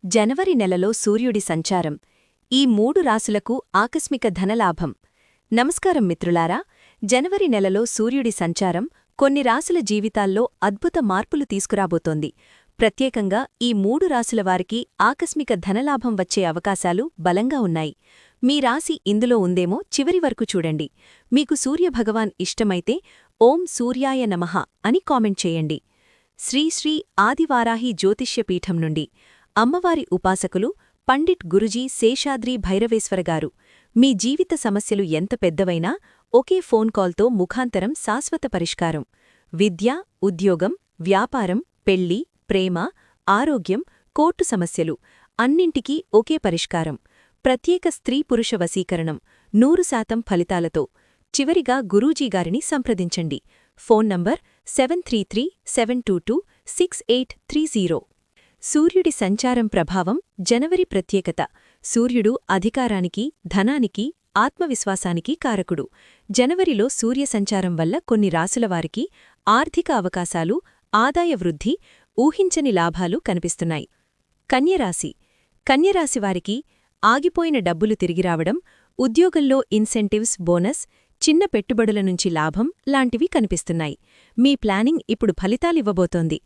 జనవరి నెలలో సూర్యుడి సంచారం ఈ 3 రాసులకు ఆకస్మిక ధనలాభం. నమస్కారం మిత్రులారా, జనవరి నెలలో సూర్యుడి సంచారం కొన్ని రాసుల జీవితాల్లో అద్భుత మార్పులు తీసుకురాబోతోంది. ప్రత్యేకంగా ఈ 3 రాసుల వారికి ఆకస్మిక ధనలాభం వచ్చే అవకాశాలు బలంగా ఉన్నాయి. మీ రాశి ఇందులో ఉందేమో చివరి వరకు చూడండి. మీకు సూర్యభగవాన్ ఇష్టమైతే ఓం సూర్యాయ నమః అని కామెంట్ చేయండి. శ్రీ శ్రీ ఆదివారాహి జ్యోతిష్యపీఠం నుండి అమ్మవారి ఉపాసకులు పండిట్ గురుజీ శేషాద్రి భైరవేశ్వరగారు. మీ జీవిత సమస్యలు ఎంత పెద్దవైనా ఒకే ఫోన్ కాల్తో ముఖాంతరం శాశ్వత పరిష్కారం. విద్య, ఉద్యోగం, వ్యాపారం, పెళ్లి, ప్రేమ, ఆరోగ్యం, కోర్టు సమస్యలు అన్నింటికీ ఒకే పరిష్కారం. ప్రత్యేక స్త్రీ-పురుష వశీకరణం 100% ఫలితాలతో. చివరిగా గురూజీగారిని సంప్రదించండి. Phone number 7337226830. సూర్యుడి సంచారం ప్రభావం. జనవరి ప్రత్యేకత. సూర్యుడు అధికారానికి, ధనానికి, ఆత్మవిశ్వాసానికి కారకుడు. జనవరిలో సూర్య సంచారం వల్ల కొన్ని రాసులవారికి ఆర్థిక అవకాశాలు, ఆదాయ వృద్ధి, ఊహించని లాభాలు కనిపిస్తున్నాయి. కన్యరాశి. కన్యరాశివారికి ఆగిపోయిన డబ్బులు తిరిగిరావడం, ఉద్యోగంలో ఇన్సెంటివ్స్, బోనస్, చిన్న పెట్టుబడుల నుంచి లాభం లాంటివి కనిపిస్తున్నాయి. మీ ప్లానింగ్ ఇప్పుడు ఫలితాలివ్వబోతోంది.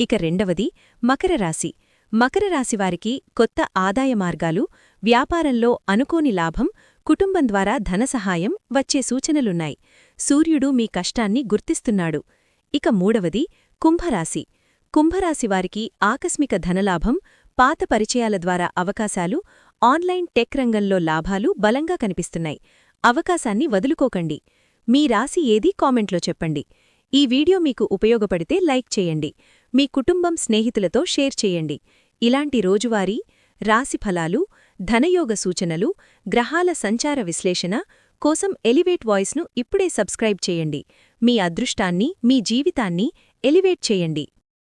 ఇక రెండవది మకర రాశి. మకర రాశివారికి కొత్త ఆదాయ మార్గాలు, వ్యాపారంలో అనుకోని లాభం, కుటుంబం ద్వారా ధనసహాయం వచ్చే సూచనలున్నాయి. సూర్యుడు మీ కష్టాన్ని గుర్తిస్తున్నాడు. ఇక మూడవది కుంభరాశి. కుంభరాశివారికి ఆకస్మిక ధనలాభం, పాత పరిచయాల ద్వారా అవకాశాలు, ఆన్లైన్ టెక్ రంగంలో లాభాలు బలంగా కనిపిస్తున్నాయి. అవకాశాన్ని వదులుకోకండి. మీ రాశి ఏదీ కామెంట్లో చెప్పండి. ఈ వీడియో మీకు ఉపయోగపడితే లైక్ చేయండి. మీ కుటుంబం, స్నేహితులతో షేర్ చేయండి. ఇలాంటి రోజువారీ రాశి ఫలాలు, ధనయోగ సూచనలు, గ్రహాల సంచార విశ్లేషణ కోసం ఎలివేట్ వాయిస్ను ఇప్పుడే సబ్స్క్రైబ్ చేయండి. మీ అదృష్టాన్ని, మీ జీవితాన్ని ఎలివేట్ చేయండి.